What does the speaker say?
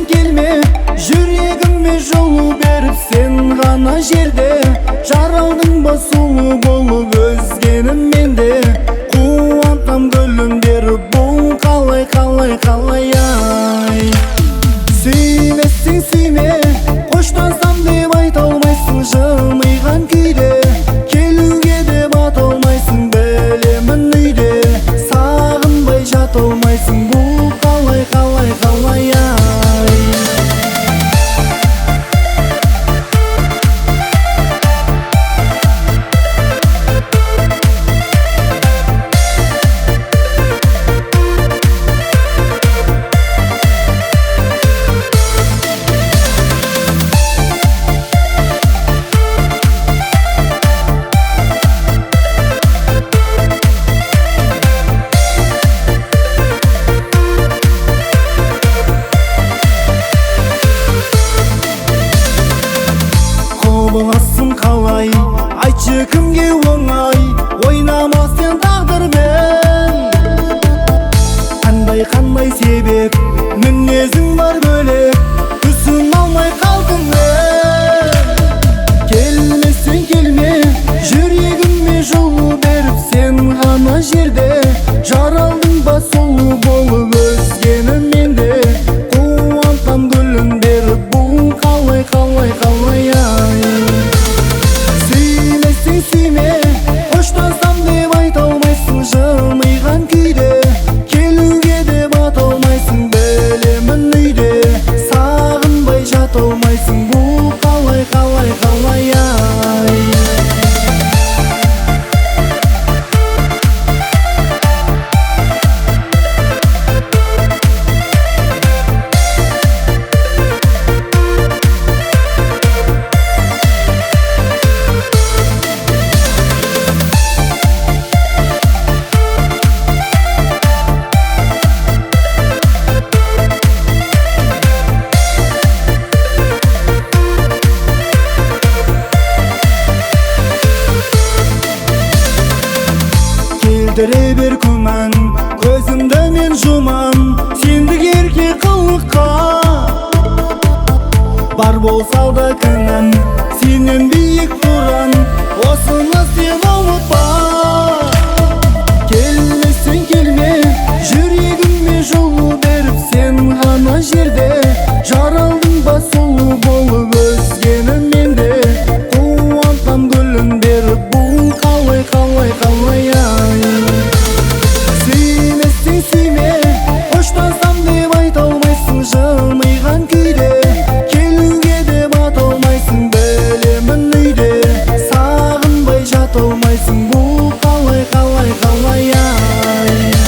келмесен келме, жүрегіме жол беріп сен ғана жерде. Жаралдың ба сұлу болып өзгенім менде. Қуантам гүлімдер, бұл қалай қалай қалай ай. Сүймесең сүйме, қоштансам деп айта алмайсың жымиған күйде. Келуге де бата алмайсың, білемін үйде. Сағынбай жата алмайсың, бұл қалай қалай қалай ай. Құбыласың қалай, айтшы кімге оңай, ойнама сен тағдырмен. Қандай себеп, мінезің бар бөлек, түсін алмай қалдың мен. Келмесең келме, жүрегіме жол беріп сен ғана жерде. Жаралдың ба сұлу болып өзгенім менде. Қуантам гүлімдер, бұл қалай қалай қалай ай. Сүймесең сүйме, қоштансам деп айта алмайсың жымиған күйде. Келуге де бата алмайсың, білемін үйде. Сағынбай жата алмайсың, бұл қалай қалай қалай ай. Келтіре бер күмән, көзімді мен жұман, сендік ерке қылыққа. Бар болса да кінәм, сенен биік тұран, осыны сен ұмытпа. Келмесең келме, жүрегіме жол беріп сен ғана жерде. Жаралдың ба сұлу болып өзгенім менде. Қуантам гүлімдер, бұл қалай қалай қалай ай. Сүймесең сүйме, қоштансам деп айта алмайсың жымиған күйде. Келуге де бата алмайсың, білемін үйде. Сағынбай жата алмайсың, бұл қалай қалай қалай ай.